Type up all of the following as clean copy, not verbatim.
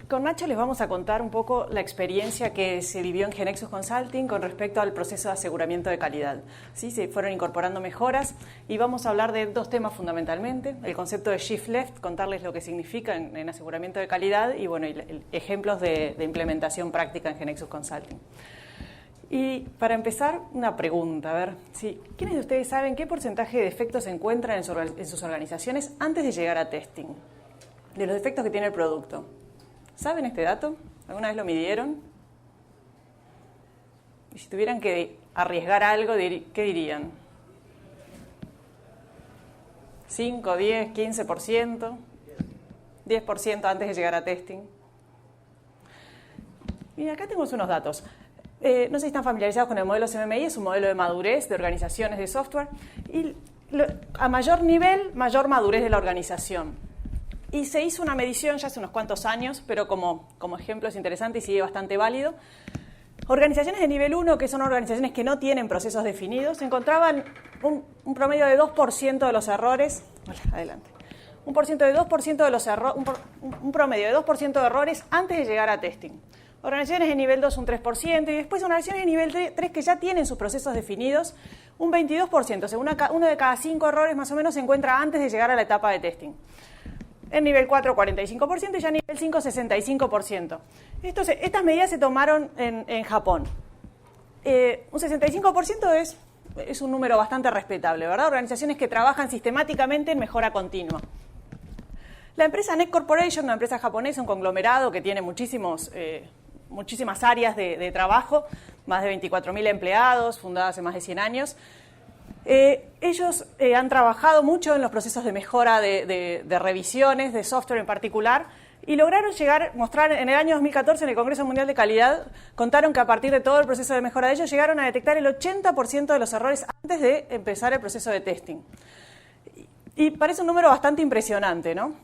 Con Nacho les vamos a contar un poco la experiencia que se vivió en GeneXus Consulting con respecto al proceso de aseguramiento de calidad. ¿Sí? Se fueron incorporando mejoras y vamos a hablar de dos temas fundamentalmente. El concepto de Shift Left, contarles lo que significa en aseguramiento de calidad y bueno, ejemplos de implementación práctica en GeneXus Consulting. Y para empezar, una pregunta, a ver, ¿sí? ¿Quiénes de ustedes saben qué porcentaje de defectos se encuentran en sus organizaciones antes de llegar a testing? De los defectos que tiene el producto. ¿Saben este dato? ¿Alguna vez lo midieron? Y si tuvieran que arriesgar algo, ¿qué dirían? ¿5, 10, 15%? ¿10% antes de llegar a testing? Y acá tenemos unos datos. No sé si están familiarizados con el modelo CMMI, es un modelo de madurez de organizaciones de software. Y a mayor nivel, mayor madurez de la organización. Y se hizo una medición ya hace unos cuantos años, pero como ejemplo es interesante y sigue bastante válido. Organizaciones de nivel 1, que son organizaciones que no tienen procesos definidos, encontraban un promedio de 2% de los errores. Adelante. Un promedio de 2% de errores antes de llegar a testing. Organizaciones de nivel 2 un 3% y después organizaciones de nivel 3 que ya tienen sus procesos definidos, un 22%. O sea, uno de cada 5 errores más o menos se encuentra antes de llegar a la etapa de testing. En nivel 4, 45% y ya en nivel 5, 65%. Estas medidas se tomaron en Japón. Un 65% es un número bastante respetable, ¿verdad? Organizaciones que trabajan sistemáticamente en mejora continua. La empresa NEC Corporation, una empresa japonesa, un conglomerado que tiene muchísimas áreas de trabajo, más de 24.000 empleados, fundada hace más de 100 años. Ellos han trabajado mucho en los procesos de mejora de revisiones, de software en particular, y lograron mostrar en el año 2014 en el Congreso Mundial de Calidad, contaron que a partir de todo el proceso de mejora de ellos llegaron a detectar el 80% de los errores antes de empezar el proceso de testing. Y parece un número bastante impresionante, ¿no?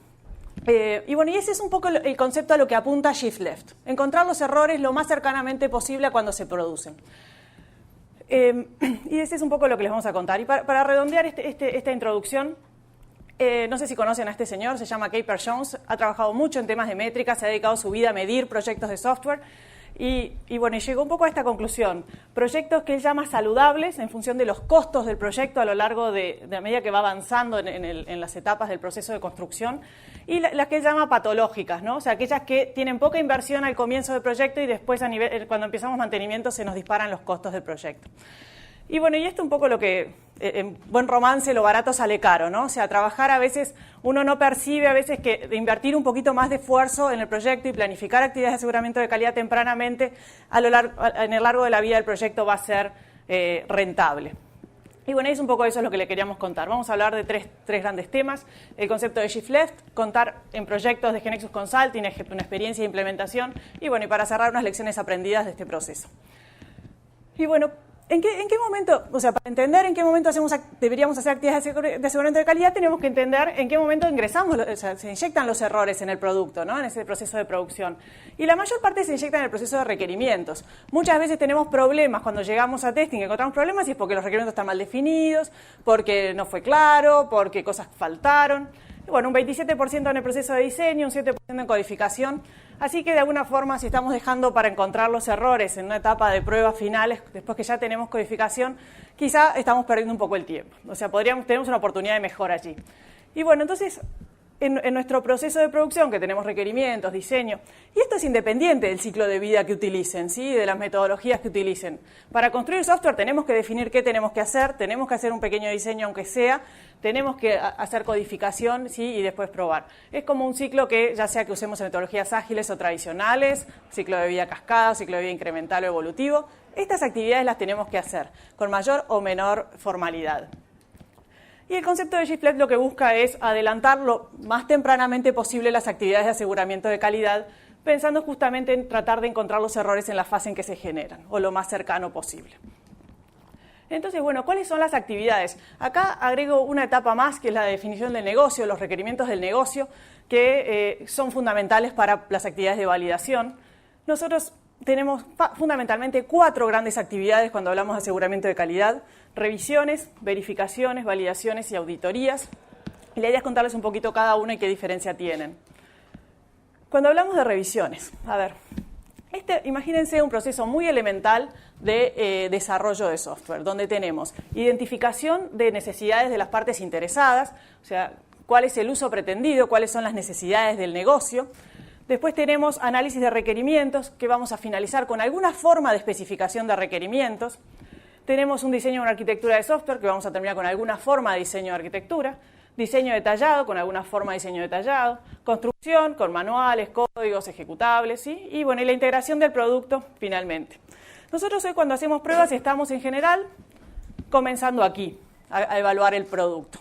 Y bueno, y ese es un poco el concepto a lo que apunta Shift Left, encontrar los errores lo más cercanamente posible a cuando se producen. Y ese es un poco lo que les vamos a contar. Y para redondear esta introducción, no sé si conocen a este señor, se llama Keiper Jones, ha trabajado mucho en temas de métricas, se ha dedicado su vida a medir proyectos de software y bueno, llegó un poco a esta conclusión. Proyectos que él llama saludables en función de los costos del proyecto a lo largo de a medida que va avanzando en las etapas del proceso de construcción y las que él llama patológicas, ¿no? O sea, aquellas que tienen poca inversión al comienzo del proyecto y después cuando empezamos mantenimiento se nos disparan los costos del proyecto. Y bueno, y esto un poco lo que, en buen romance, lo barato sale caro, ¿no? O sea, trabajar a veces, uno no percibe a veces que de invertir un poquito más de esfuerzo en el proyecto y planificar actividades de aseguramiento de calidad tempranamente en el largo de la vida del proyecto va a ser rentable. Y bueno, es un poco eso es lo que le queríamos contar. Vamos a hablar de tres grandes temas. El concepto de Shift Left, contar en proyectos de GeneXus Consulting, una experiencia de implementación y bueno, y para cerrar unas lecciones aprendidas de este proceso. Y bueno, ¿en qué momento, o sea, para entender en qué momento deberíamos hacer actividades de aseguramiento de calidad, tenemos que entender en qué momento ingresamos, o sea, se inyectan los errores en el producto, ¿no? En ese proceso de producción. Y la mayor parte se inyecta en el proceso de requerimientos. Muchas veces tenemos problemas cuando llegamos a testing, encontramos problemas y es porque los requerimientos están mal definidos, porque no fue claro, porque cosas faltaron. Y bueno, un 27% en el proceso de diseño, un 7% en codificación. Así que de alguna forma, si estamos dejando para encontrar los errores en una etapa de pruebas finales, después que ya tenemos codificación, quizá estamos perdiendo un poco el tiempo. O sea, tenemos una oportunidad de mejora allí. Y bueno, entonces, en nuestro proceso de producción, que tenemos requerimientos, diseño, y esto es independiente del ciclo de vida que utilicen, ¿sí? De las metodologías que utilicen. Para construir software tenemos que definir qué tenemos que hacer un pequeño diseño aunque sea, tenemos que hacer codificación, ¿sí? Y después probar. Es como un ciclo que, ya sea que usemos en metodologías ágiles o tradicionales, ciclo de vida cascada, ciclo de vida incremental o evolutivo, estas actividades las tenemos que hacer con mayor o menor formalidad. Y el concepto de Shift Left lo que busca es adelantar lo más tempranamente posible las actividades de aseguramiento de calidad, pensando justamente en tratar de encontrar los errores en la fase en que se generan, o lo más cercano posible. Entonces, bueno, ¿cuáles son las actividades? Acá agrego una etapa más, que es la definición del negocio, los requerimientos del negocio, que son fundamentales para las actividades de validación. Nosotros tenemos fundamentalmente 4 grandes actividades cuando hablamos de aseguramiento de calidad: revisiones, verificaciones, validaciones y auditorías. Y la idea es contarles un poquito cada una y qué diferencia tienen. Cuando hablamos de revisiones, a ver, imagínense un proceso muy elemental de desarrollo de software, donde tenemos identificación de necesidades de las partes interesadas, o sea, cuál es el uso pretendido, cuáles son las necesidades del negocio. Después tenemos análisis de requerimientos, que vamos a finalizar con alguna forma de especificación de requerimientos. Tenemos un diseño de una arquitectura de software, que vamos a terminar con alguna forma de diseño de arquitectura. Diseño detallado, con alguna forma de diseño detallado. Construcción, con manuales, códigos, ejecutables, ¿sí? Y bueno, y la integración del producto, finalmente. Nosotros hoy cuando hacemos pruebas estamos en general comenzando aquí, a evaluar el producto.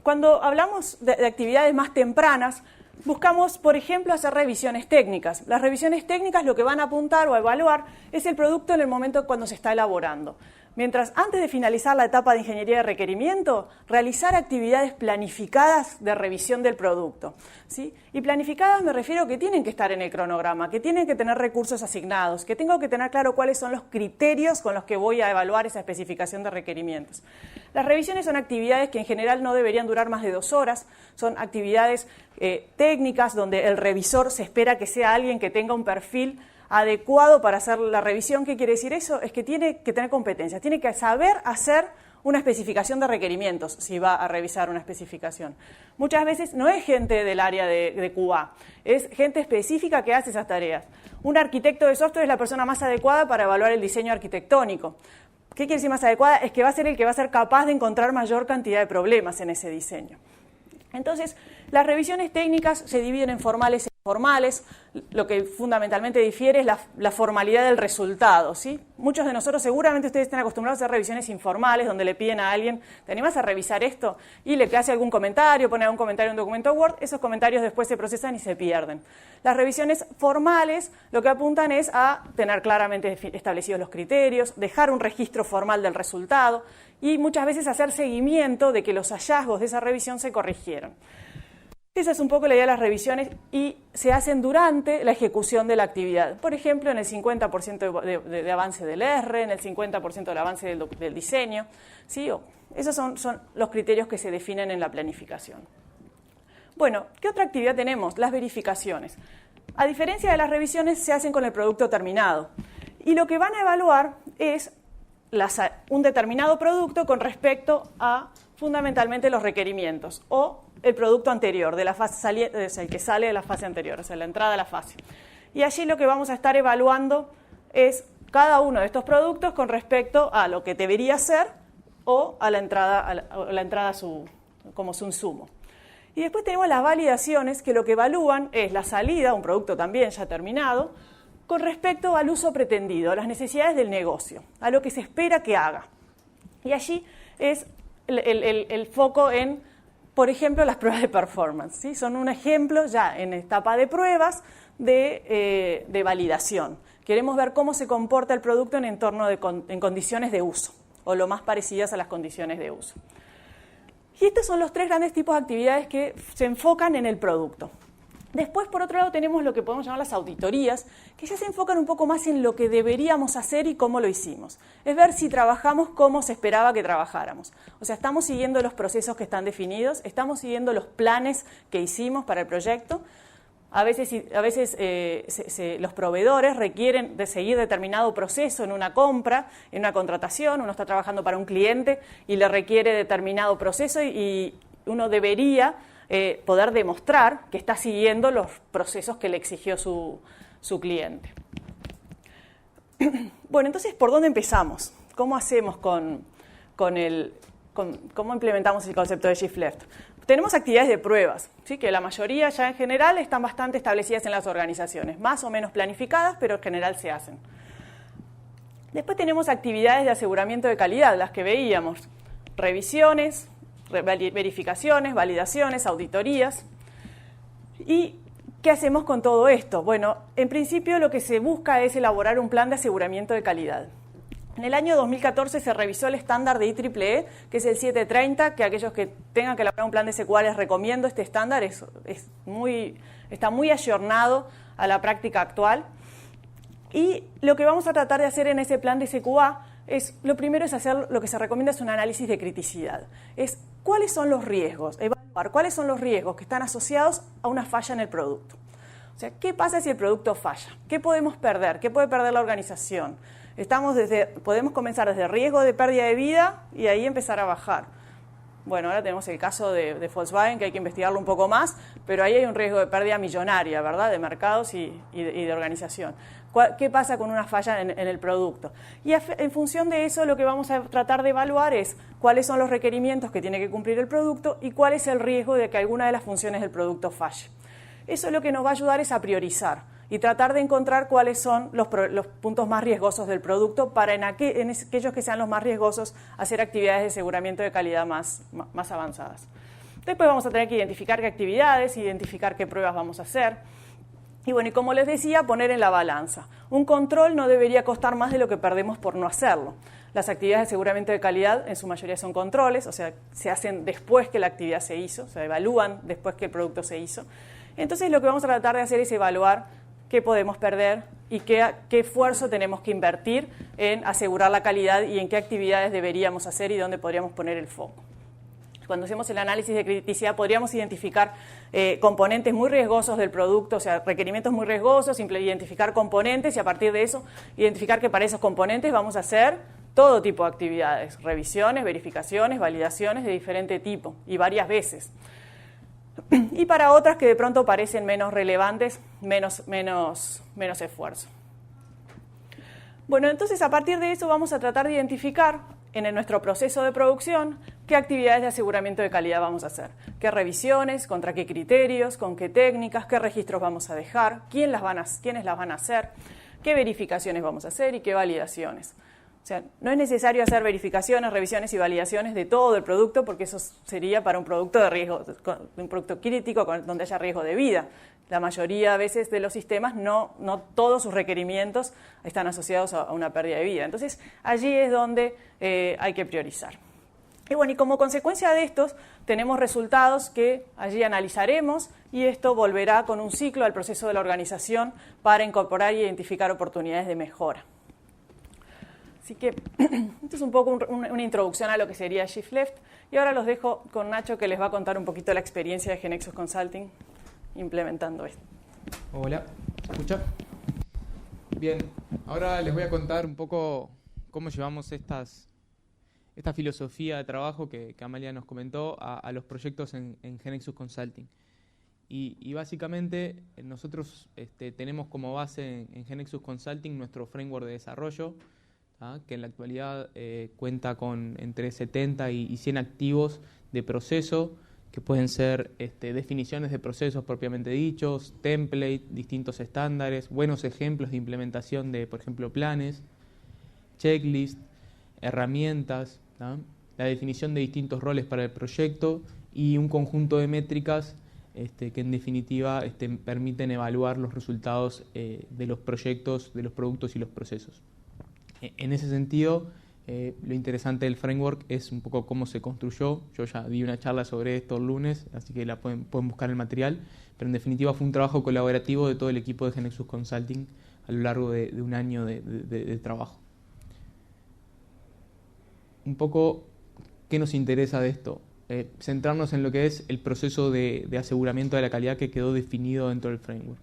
Cuando hablamos de actividades más tempranas, buscamos, por ejemplo, hacer revisiones técnicas. Las revisiones técnicas lo que van a apuntar o a evaluar es el producto en el momento cuando se está elaborando. Mientras antes de finalizar la etapa de ingeniería de requerimiento, realizar actividades planificadas de revisión del producto, ¿sí? Y planificadas me refiero a que tienen que estar en el cronograma, que tienen que tener recursos asignados, que tengo que tener claro cuáles son los criterios con los que voy a evaluar esa especificación de requerimientos. Las revisiones son actividades que en general no deberían durar más de 2 horas, son actividades técnicas donde el revisor se espera que sea alguien que tenga un perfil adecuado para hacer la revisión. ¿Qué quiere decir eso? Es que tiene que tener competencias, tiene que saber hacer una especificación de requerimientos si va a revisar una especificación. Muchas veces no es gente del área de QA, es gente específica que hace esas tareas. Un arquitecto de software es la persona más adecuada para evaluar el diseño arquitectónico. ¿Qué quiere decir más adecuada? Es que va a ser el que va a ser capaz de encontrar mayor cantidad de problemas en ese diseño. Entonces, las revisiones técnicas se dividen en formales e informales. Lo que fundamentalmente difiere es la formalidad del resultado, ¿sí? Muchos de nosotros, seguramente ustedes están acostumbrados a hacer revisiones informales, donde le piden a alguien, ¿te animas a revisar esto? Y le hace algún comentario, pone algún comentario en un documento Word, esos comentarios después se procesan y se pierden. Las revisiones formales lo que apuntan es a tener claramente establecidos los criterios, dejar un registro formal del resultado y muchas veces hacer seguimiento de que los hallazgos de esa revisión se corrigieron. Esa es un poco la idea de las revisiones y se hacen durante la ejecución de la actividad. Por ejemplo, en el 50% de avance del R, en el 50% del avance del diseño. ¿Sí? Esos son los criterios que se definen en la planificación. Bueno, ¿qué otra actividad tenemos? Las verificaciones. A diferencia de las revisiones, se hacen con el producto terminado. Y lo que van a evaluar es un determinado producto con respecto a fundamentalmente los requerimientos o el producto anterior, de la fase el que sale de la fase anterior, o sea, la entrada a la fase. Y allí lo que vamos a estar evaluando es cada uno de estos productos con respecto a lo que debería ser o a la entrada como su insumo. Y después tenemos las validaciones, que lo que evalúan es la salida, un producto también ya terminado, con respecto al uso pretendido, a las necesidades del negocio, a lo que se espera que haga. Y allí es el foco en, por ejemplo, las pruebas de performance, ¿sí? Son un ejemplo ya en etapa de pruebas de validación. Queremos ver cómo se comporta el producto en condiciones de uso, o lo más parecidas a las condiciones de uso. Y estos son los 3 grandes tipos de actividades que se enfocan en el producto. Después, por otro lado, tenemos lo que podemos llamar las auditorías, que ya se enfocan un poco más en lo que deberíamos hacer y cómo lo hicimos. Es ver si trabajamos como se esperaba que trabajáramos. O sea, estamos siguiendo los procesos que están definidos, estamos siguiendo los planes que hicimos para el proyecto. A veces los proveedores requieren de seguir determinado proceso en una compra, en una contratación. Uno está trabajando para un cliente y le requiere determinado proceso y uno debería poder demostrar que está siguiendo los procesos que le exigió su cliente. Bueno, entonces, ¿por dónde empezamos? ¿Cómo hacemos cómo implementamos el concepto de Shift Left? Tenemos actividades de pruebas, ¿sí? Que la mayoría ya en general están bastante establecidas en las organizaciones, más o menos planificadas, pero en general se hacen. Después tenemos actividades de aseguramiento de calidad, las que veíamos, revisiones, verificaciones, validaciones, auditorías. ¿Y qué hacemos con todo esto? Bueno, en principio lo que se busca es elaborar un plan de aseguramiento de calidad. En el año 2014 se revisó el estándar de IEEE, que es el 730, que aquellos que tengan que elaborar un plan de SQA les recomiendo este estándar, está muy ayornado a la práctica actual. Y lo que vamos a tratar de hacer en ese plan de SQA lo primero es hacer lo que se recomienda es un análisis de criticidad. Es cuáles son los riesgos, evaluar cuáles son los riesgos que están asociados a una falla en el producto. O sea, ¿qué pasa si el producto falla? ¿Qué podemos perder? ¿Qué puede perder la organización? Podemos comenzar desde riesgo de pérdida de vida y ahí empezar a bajar. Bueno, ahora tenemos el caso de Volkswagen, que hay que investigarlo un poco más, pero ahí hay un riesgo de pérdida millonaria, ¿verdad?, de mercados y de organización. ¿Qué pasa con una falla en el producto? Y en función de eso, lo que vamos a tratar de evaluar es cuáles son los requerimientos que tiene que cumplir el producto y cuál es el riesgo de que alguna de las funciones del producto falle. Eso lo que nos va a ayudar es a priorizar y tratar de encontrar cuáles son los puntos más riesgosos del producto para en aquellos que sean los más riesgosos hacer actividades de aseguramiento de calidad más avanzadas. Después vamos a tener que identificar qué actividades, identificar qué pruebas vamos a hacer. Y bueno, y como les decía, poner en la balanza. Un control no debería costar más de lo que perdemos por no hacerlo. Las actividades de aseguramiento de calidad en su mayoría son controles, o sea, se hacen después que la actividad se hizo, se evalúan después que el producto se hizo. Entonces lo que vamos a tratar de hacer es evaluar qué podemos perder y qué esfuerzo tenemos que invertir en asegurar la calidad y en qué actividades deberíamos hacer y dónde podríamos poner el foco. Cuando hacemos el análisis de criticidad podríamos identificar componentes muy riesgosos del producto, o sea, requerimientos muy riesgosos, identificar componentes y a partir de eso identificar que para esos componentes vamos a hacer todo tipo de actividades, revisiones, verificaciones, validaciones de diferente tipo y varias veces. Y para otras que de pronto parecen menos relevantes, menos esfuerzo. Bueno, entonces a partir de eso vamos a tratar de identificar en nuestro proceso de producción qué actividades de aseguramiento de calidad vamos a hacer, qué revisiones, contra qué criterios, con qué técnicas, qué registros vamos a dejar, quiénes las van a hacer, qué verificaciones vamos a hacer y qué validaciones. O sea, no es necesario hacer verificaciones, revisiones y validaciones de todo el producto porque eso sería para un producto de riesgo, un producto crítico donde haya riesgo de vida. La mayoría a veces de los sistemas, no todos sus requerimientos están asociados a una pérdida de vida. Entonces, allí es donde hay que priorizar. Y bueno, y como consecuencia de estos, tenemos resultados que allí analizaremos y esto volverá con un ciclo al proceso de la organización para incorporar y identificar oportunidades de mejora. Así que esto es un poco una introducción a lo que sería Shift Left. Y ahora los dejo con Nacho, que les va a contar un poquito la experiencia de GeneXus Consulting implementando esto. Hola, ¿se escucha? Bien, ahora les voy a contar un poco cómo llevamos esta filosofía de trabajo que Amalia nos comentó a los proyectos en GeneXus Consulting. Y básicamente nosotros tenemos como base en GeneXus Consulting nuestro framework de desarrollo, que en la actualidad cuenta con entre 70 y 100 activos de proceso, que pueden ser definiciones de procesos propiamente dichos, template, distintos estándares, buenos ejemplos de implementación de, por ejemplo, planes, checklist, herramientas, la definición de distintos roles para el proyecto y un conjunto de métricas que en definitiva permiten evaluar los resultados de los proyectos, de los productos y los procesos. En ese sentido, lo interesante del framework es un poco cómo se construyó. Yo ya di una charla sobre esto el lunes, así que pueden buscar el material, pero en definitiva fue un trabajo colaborativo de todo el equipo de GeneXus Consulting a lo largo de un año de trabajo. Un poco, ¿qué nos interesa de esto? Centrarnos en lo que es el proceso de aseguramiento de la calidad que quedó definido dentro del framework,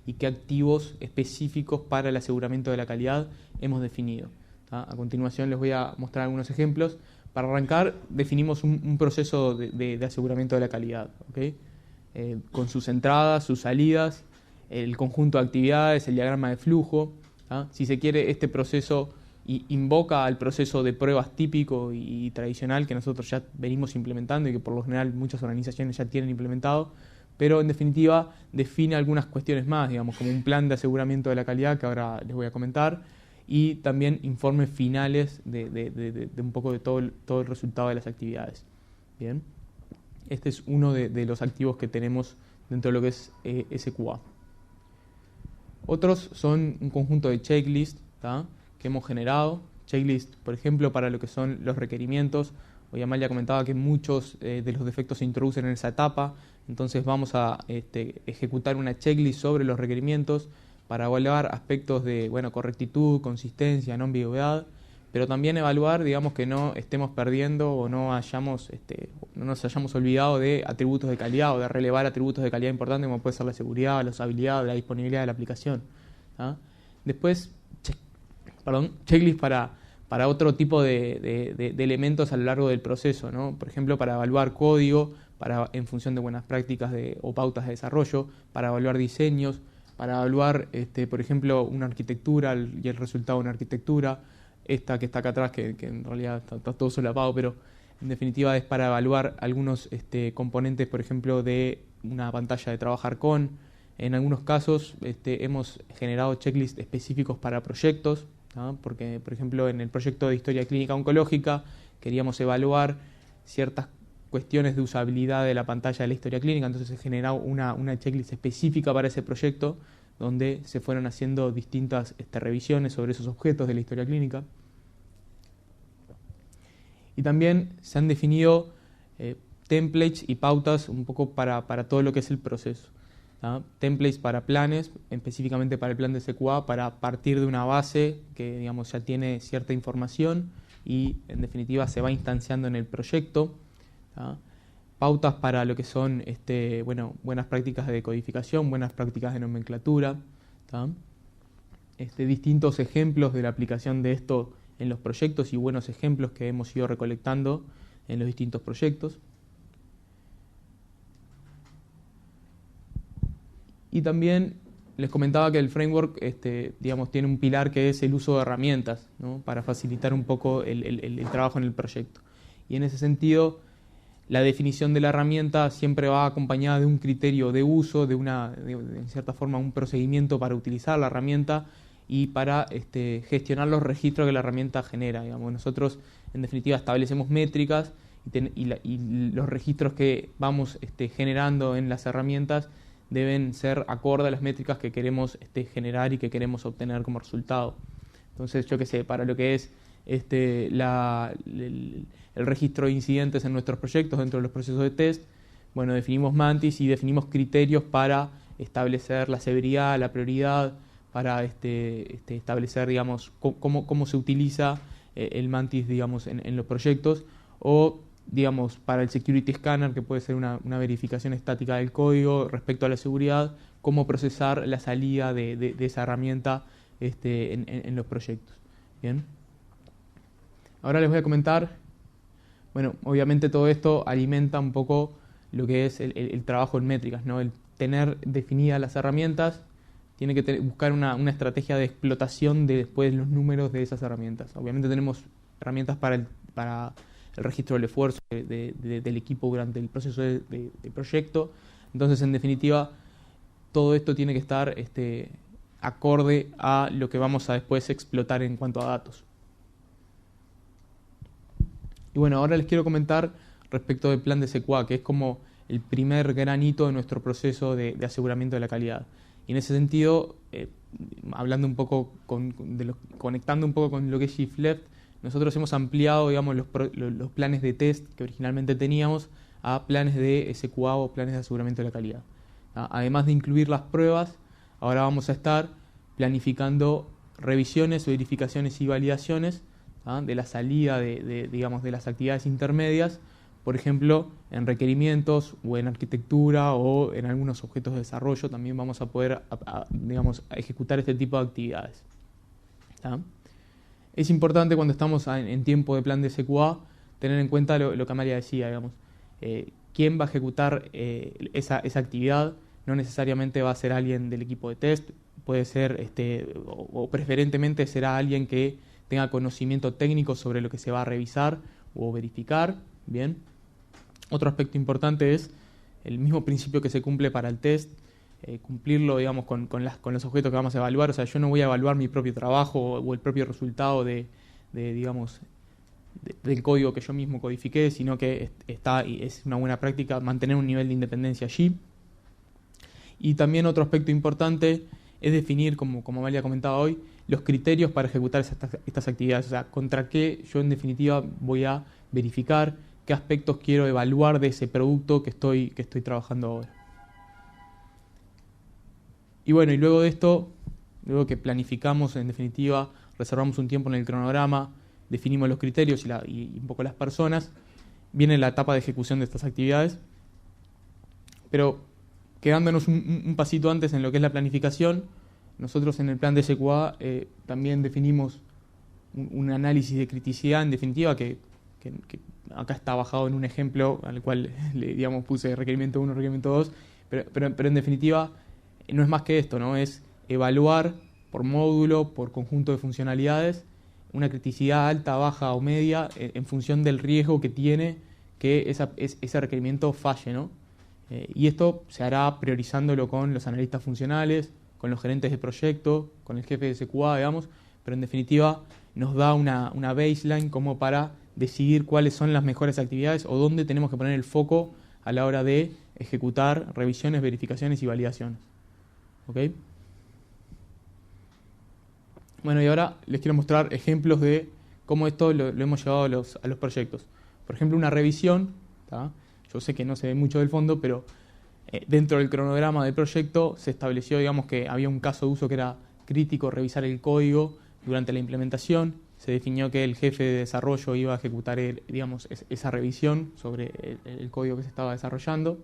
y qué activos específicos para el aseguramiento de la calidad hemos definido. A continuación les voy a mostrar algunos ejemplos. Para arrancar, definimos un proceso de aseguramiento de la calidad, ¿okay? Con sus entradas, sus salidas, el conjunto de actividades, el diagrama de flujo. Si se quiere, este proceso invoca al proceso de pruebas típico y tradicional que nosotros ya venimos implementando y que por lo general muchas organizaciones ya tienen implementado, pero en definitiva define algunas cuestiones más, digamos, como un plan de aseguramiento de la calidad que ahora les voy a comentar, y también informes finales de un poco de todo el resultado de las actividades. Bien, este es uno de los activos que tenemos dentro de lo que es SQA. Otros son un conjunto de checklists que hemos generado. Checklist, por ejemplo, para lo que son los requerimientos. Hoy Amalia comentaba que muchos de los defectos se introducen en esa etapa, entonces vamos a ejecutar una checklist sobre los requerimientos para evaluar aspectos de correctitud, consistencia, no ambigüedad, pero también evaluar, digamos, que no estemos perdiendo o no nos hayamos olvidado de atributos de calidad o de relevar atributos de calidad importantes como puede ser la seguridad, la usabilidad, la disponibilidad de la aplicación. ¿Ah? Después, checklist para otro tipo de elementos a lo largo del proceso, ¿no? Por ejemplo, para evaluar código, en función de buenas prácticas o pautas de desarrollo, para evaluar diseños, para evaluar, por ejemplo, una arquitectura y el resultado de una arquitectura. Esta que está acá atrás, que en realidad está todo solapado, pero en definitiva es para evaluar algunos componentes, por ejemplo, de una pantalla de trabajar con. En algunos casos hemos generado checklists específicos para proyectos, ¿no? Porque, por ejemplo, en el proyecto de historia clínica oncológica queríamos evaluar ciertas cuestiones de usabilidad de la pantalla de la historia clínica, entonces se generó una checklist específica para ese proyecto, donde se fueron haciendo distintas revisiones sobre esos objetos de la historia clínica. Y también se han definido templates y pautas un poco para todo lo que es el proceso. ¿Ah? Templates para planes, específicamente para el plan de SQA, para partir de una base que, digamos, ya tiene cierta información y en definitiva se va instanciando en el proyecto. ¿Ah? Pautas para lo que son buenas prácticas de codificación, buenas prácticas de nomenclatura. ¿Ah? Distintos ejemplos de la aplicación de esto en los proyectos y buenos ejemplos que hemos ido recolectando en los distintos proyectos. Y también les comentaba que el framework tiene un pilar que es el uso de herramientas, ¿no? Para facilitar un poco el trabajo en el proyecto. Y en ese sentido, la definición de la herramienta siempre va acompañada de un criterio de uso, en cierta forma un procedimiento para utilizar la herramienta y para gestionar los registros que la herramienta genera. Digamos. Nosotros, en definitiva, establecemos métricas y los registros que vamos generando en las herramientas deben ser acorde a las métricas que queremos generar y que queremos obtener como resultado. Entonces, yo qué sé, para lo que es el registro de incidentes en nuestros proyectos dentro de los procesos de test, bueno, definimos Mantis y definimos criterios para establecer la severidad, la prioridad, para establecer, digamos, cómo se utiliza el Mantis, digamos, en los proyectos, o digamos, para el Security Scanner, que puede ser una verificación estática del código respecto a la seguridad, cómo procesar la salida de esa herramienta en los proyectos. Bien. Ahora les voy a comentar, bueno, obviamente todo esto alimenta un poco lo que es el trabajo en métricas, ¿no? El tener definidas las herramientas, tiene que buscar una estrategia de explotación de después los números de esas herramientas. Obviamente tenemos herramientas para el registro del esfuerzo del equipo durante el proceso de proyecto. Entonces, en definitiva, todo esto tiene que estar acorde a lo que vamos a después explotar en cuanto a datos. Y bueno, ahora les quiero comentar respecto del plan de SQA, que es como el primer gran hito de nuestro proceso de aseguramiento de la calidad. Y en ese sentido, hablando un poco, conectando un poco con lo que es Shift Left, nosotros hemos ampliado, digamos, los planes de test que originalmente teníamos a planes de SQA o planes de aseguramiento de la calidad. Además de incluir las pruebas, ahora vamos a estar planificando revisiones, verificaciones y validaciones de la salida digamos, de las actividades intermedias, por ejemplo, en requerimientos o en arquitectura o en algunos objetos de desarrollo también vamos a poder digamos, ejecutar este tipo de actividades. ¿Tá? Es importante cuando estamos en tiempo de plan de SQA tener en cuenta lo que Amalia decía, digamos. ¿Quién va a ejecutar esa actividad? No necesariamente va a ser alguien del equipo de test, puede ser, o preferentemente será alguien que tenga conocimiento técnico sobre lo que se va a revisar o verificar. Bien. Otro aspecto importante es el mismo principio que se cumple para el test, cumplirlo, digamos, con los objetos que vamos a evaluar. O sea, yo no voy a evaluar mi propio trabajo o el propio resultado digamos, del código que yo mismo codifiqué, sino que es una buena práctica mantener un nivel de independencia allí. Y también otro aspecto importante es definir, como Amalia comentaba hoy, los criterios para ejecutar estas actividades. O sea, contra qué yo en definitiva voy a verificar, qué aspectos quiero evaluar de ese producto que estoy trabajando ahora. Y bueno, y luego de esto, luego que planificamos, en definitiva, reservamos un tiempo en el cronograma, definimos los criterios y un poco las personas, viene la etapa de ejecución de estas actividades. Pero quedándonos un pasito antes en lo que es la planificación, nosotros en el plan de SQA también definimos un análisis de criticidad, en definitiva, que acá está bajado en un ejemplo al cual le puse requerimiento 1, requerimiento 2, pero en definitiva no es más que esto, ¿no? Es evaluar por módulo, por conjunto de funcionalidades, una criticidad alta, baja o media en función del riesgo que tiene que ese requerimiento falle, ¿no? Y esto se hará priorizándolo con los analistas funcionales, con los gerentes de proyecto, con el jefe de SQA, digamos, pero en definitiva nos da una baseline como para decidir cuáles son las mejores actividades o dónde tenemos que poner el foco a la hora de ejecutar revisiones, verificaciones y validaciones. ¿Ok? Bueno, y ahora les quiero mostrar ejemplos de cómo esto lo hemos llevado a los proyectos. Por ejemplo, una revisión, ¿tá? Yo sé que no se ve mucho del fondo, pero dentro del cronograma del proyecto se estableció, digamos, que había un caso de uso que era crítico, revisar el código durante la implementación. Se definió que el jefe de desarrollo iba a ejecutar, esa revisión sobre el código que se estaba desarrollando.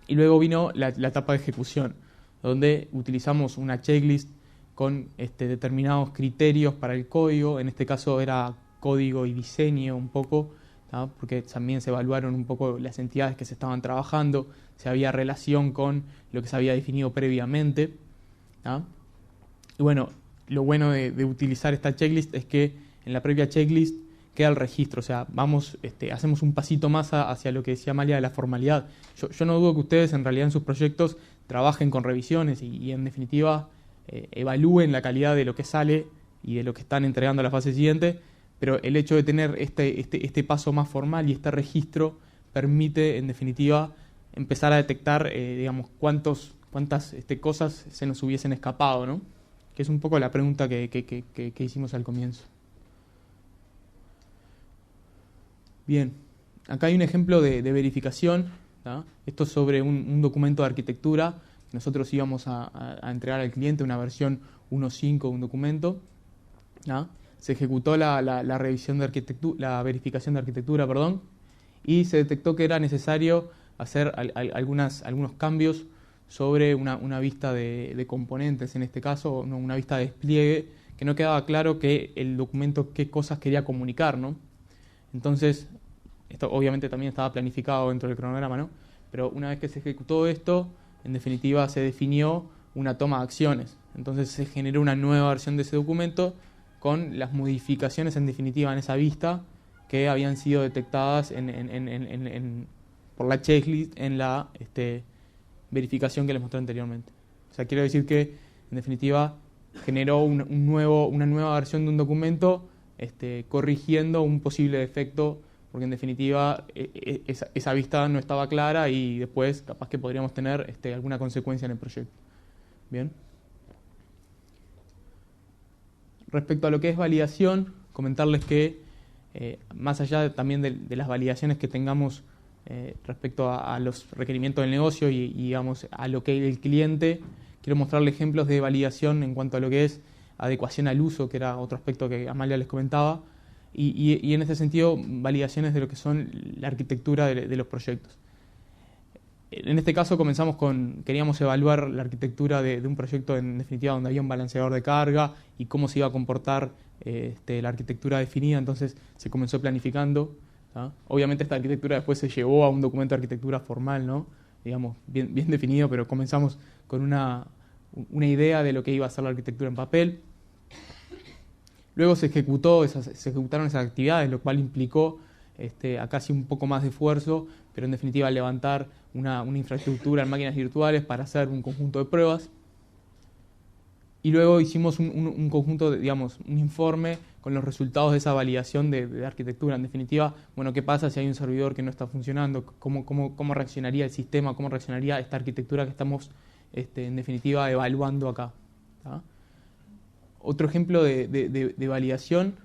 Y luego vino la etapa de ejecución, donde utilizamos una checklist con determinados criterios para el código. En este caso era código y diseño un poco, ¿tá? Porque también se evaluaron un poco las entidades que se estaban trabajando, si había relación con lo que se había definido previamente, ¿tá? Y bueno, lo bueno de utilizar esta checklist es que en la previa checklist queda el registro, o sea, hacemos un pasito más hacia lo que decía Amalia de la formalidad. Yo no dudo que ustedes en realidad en sus proyectos trabajen con revisiones y en definitiva evalúen la calidad de lo que sale y de lo que están entregando a la fase siguiente, pero el hecho de tener este paso más formal y este registro permite en definitiva empezar a detectar cuántas cosas se nos hubiesen escapado, ¿no? Que es un poco la pregunta que hicimos al comienzo. Bien, acá hay un ejemplo de verificación, ¿tá? Esto es sobre un documento de arquitectura. Nosotros íbamos a entregar al cliente una versión 1.5 de un documento, ¿tá? Se ejecutó la revisión de arquitectura, la verificación de arquitectura, y se detectó que era necesario hacer algunos cambios sobre una vista de componentes, en este caso, una vista de despliegue, que no quedaba claro que el documento qué cosas quería comunicar, ¿no? Entonces, esto obviamente también estaba planificado dentro del cronograma, ¿no? Pero una vez que se ejecutó esto, en definitiva se definió una toma de acciones. Entonces se generó una nueva versión de ese documento con las modificaciones en definitiva en esa vista que habían sido detectadas por la checklist en la verificación que les mostré anteriormente. O sea, quiero decir que en definitiva generó una nueva versión de un documento corrigiendo un posible defecto, porque en definitiva esa vista no estaba clara y después capaz que podríamos tener alguna consecuencia en el proyecto. Bien. Respecto a lo que es validación, comentarles que más allá también de las validaciones que tengamos respecto a los requerimientos del negocio y digamos a lo que es el cliente, quiero mostrarles ejemplos de validación en cuanto a lo que es adecuación al uso, que era otro aspecto que Amalia les comentaba, y en este sentido validaciones de lo que son la arquitectura de los proyectos. En este caso queríamos evaluar la arquitectura de un proyecto en definitiva donde había un balanceador de carga y cómo se iba a comportar la arquitectura definida, entonces se comenzó planificando, ¿tá? Obviamente esta arquitectura después se llevó a un documento de arquitectura formal, ¿no? Digamos, bien definido, pero comenzamos con una idea de lo que iba a ser la arquitectura en papel. Luego se ejecutaron esas actividades, lo cual implicó a casi un poco más de esfuerzo, pero en definitiva levantar una infraestructura en máquinas virtuales para hacer un conjunto de pruebas. Y luego hicimos un conjunto, un informe con los resultados de esa validación de arquitectura. En definitiva, bueno, ¿qué pasa si hay un servidor que no está funcionando? ¿Cómo reaccionaría el sistema? ¿Cómo reaccionaría esta arquitectura que estamos, en definitiva, evaluando acá? ¿Tá? Otro ejemplo de validación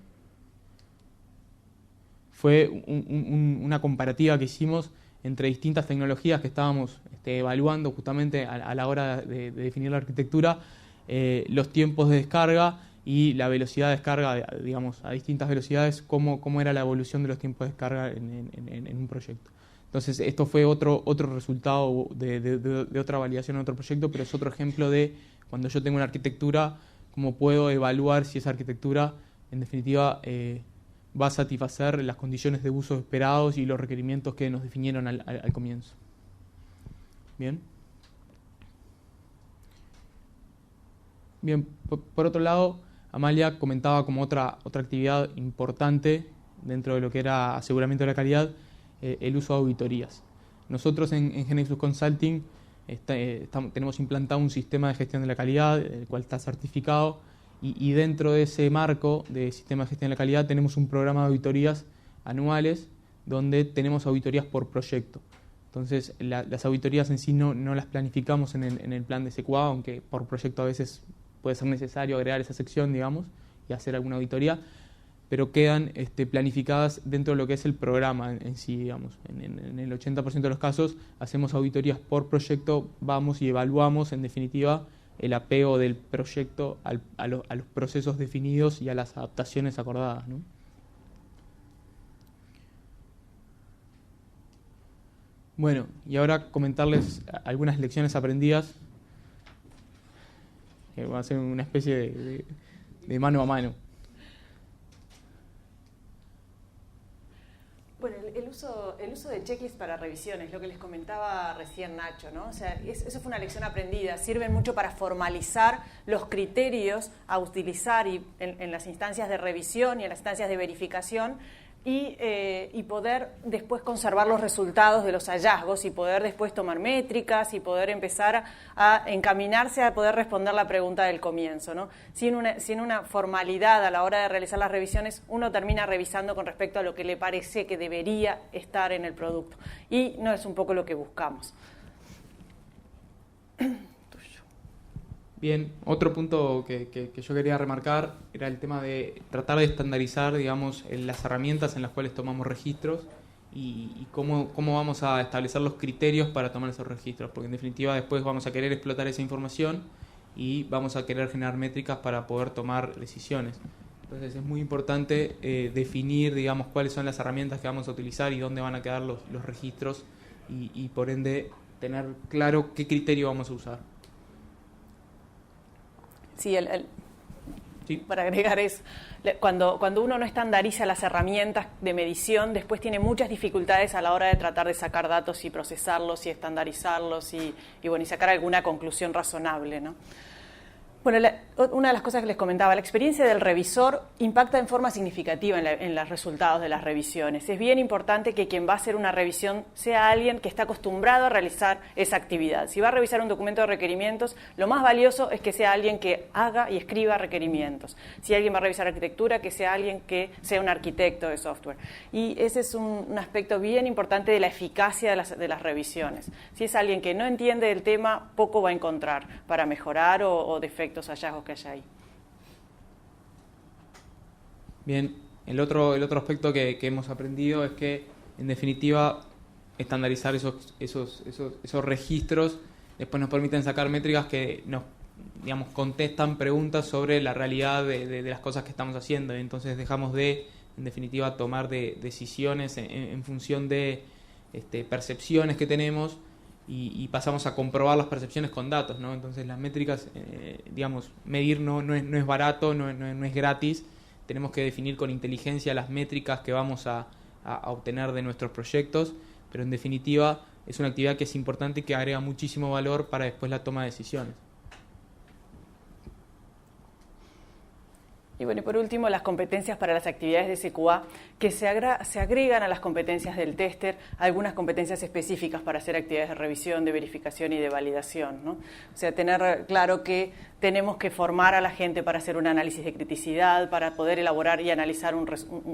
fue una comparativa que hicimos entre distintas tecnologías que estábamos evaluando justamente a la hora de definir la arquitectura, los tiempos de descarga y la velocidad de descarga, digamos, a distintas velocidades, cómo era la evolución de los tiempos de descarga en un proyecto. Entonces, esto fue otro resultado de otra validación en otro proyecto, pero es otro ejemplo de cuando yo tengo una arquitectura, cómo puedo evaluar si esa arquitectura, en definitiva, va a satisfacer las condiciones de uso esperados y los requerimientos que nos definieron al comienzo. Bien. Bien, por otro lado, Amalia comentaba como otra actividad importante dentro de lo que era aseguramiento de la calidad, el uso de auditorías. Nosotros en GeneXus Consulting tenemos implantado un sistema de gestión de la calidad, el cual está certificado, y dentro de ese marco de sistema de gestión de la calidad tenemos un programa de auditorías anuales donde tenemos auditorías por proyecto. Entonces, las auditorías en sí no las planificamos en el plan de SQA, aunque por proyecto a veces puede ser necesario agregar esa sección, digamos, y hacer alguna auditoría, pero quedan planificadas dentro de lo que es el programa en sí, digamos. En el 80% de los casos hacemos auditorías por proyecto, vamos y evaluamos, en definitiva, el apego del proyecto a los procesos definidos y a las adaptaciones acordadas, ¿no? Bueno, y ahora comentarles algunas lecciones aprendidas, que va a ser una especie de mano a mano. Bueno, el uso de checklists para revisiones, lo que les comentaba recién Nacho, ¿no? O sea, eso fue una lección aprendida. Sirven mucho para formalizar los criterios a utilizar en las instancias de revisión y en las instancias de verificación y poder después conservar los resultados de los hallazgos y poder después tomar métricas y poder empezar a encaminarse a poder responder la pregunta del comienzo, ¿no? Sin una formalidad a la hora de realizar las revisiones, uno termina revisando con respecto a lo que le parece que debería estar en el producto y no es un poco lo que buscamos. Bien, otro punto que yo quería remarcar era el tema de tratar de estandarizar, digamos, las herramientas en las cuales tomamos registros y cómo vamos a establecer los criterios para tomar esos registros, porque en definitiva después vamos a querer explotar esa información y vamos a querer generar métricas para poder tomar decisiones. Entonces es muy importante definir, digamos, cuáles son las herramientas que vamos a utilizar y dónde van a quedar los registros y por ende tener claro qué criterio vamos a usar. Sí, Sí. Para agregar es, cuando uno no estandariza las herramientas de medición, después tiene muchas dificultades a la hora de tratar de sacar datos y procesarlos y estandarizarlos y sacar alguna conclusión razonable, ¿no? Bueno, una de las cosas que les comentaba, la experiencia del revisor impacta en forma significativa en los resultados de las revisiones. Es bien importante que quien va a hacer una revisión sea alguien que está acostumbrado a realizar esa actividad. Si va a revisar un documento de requerimientos, lo más valioso es que sea alguien que haga y escriba requerimientos. Si alguien va a revisar arquitectura, que sea alguien que sea un arquitecto de software. Y ese es un aspecto bien importante de la eficacia de las revisiones. Si es alguien que no entiende el tema, poco va a encontrar para mejorar o defectos, hallazgos que haya ahí. Bien, el otro aspecto que hemos aprendido es que, en definitiva, estandarizar esos registros después nos permiten sacar métricas que nos, digamos, contestan preguntas sobre la realidad de las cosas que estamos haciendo. Y entonces dejamos de, en definitiva, tomar decisiones en función de percepciones que tenemos y pasamos a comprobar las percepciones con datos, ¿no? Entonces las métricas, digamos, medir no es barato, no es gratis. Tenemos que definir con inteligencia las métricas que vamos a obtener de nuestros proyectos, pero en definitiva es una actividad que es importante y que agrega muchísimo valor para después la toma de decisiones. Y bueno, y por último, las competencias para las actividades de SQA, que se agregan a las competencias del tester algunas competencias específicas para hacer actividades de revisión, de verificación y de validación, ¿no? O sea, tener claro que tenemos que formar a la gente para hacer un análisis de criticidad, para poder elaborar y analizar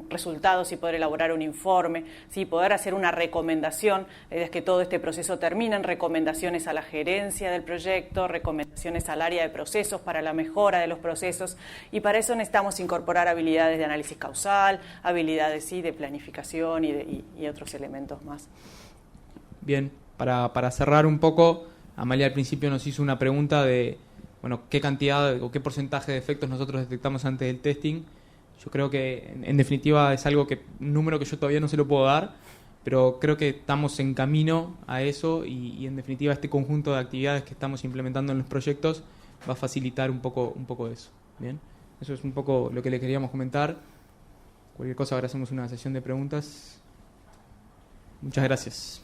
resultados y poder elaborar un informe, ¿sí? Poder hacer una recomendación, es que todo este proceso termine en recomendaciones a la gerencia del proyecto, recomendaciones al área de procesos para la mejora de los procesos, y para eso necesitamos incorporar habilidades de análisis causal, habilidades, ¿sí?, de planificación y otros elementos más. Bien, para cerrar un poco, Amalia al principio nos hizo una pregunta de, bueno, qué cantidad o qué porcentaje de defectos nosotros detectamos antes del testing. Yo creo que en definitiva es algo un número que yo todavía no se lo puedo dar, pero creo que estamos en camino a eso y en definitiva este conjunto de actividades que estamos implementando en los proyectos va a facilitar un poco eso. Bien, eso es un poco lo que le queríamos comentar. Cualquier cosa, ahora hacemos una sesión de preguntas. Muchas gracias.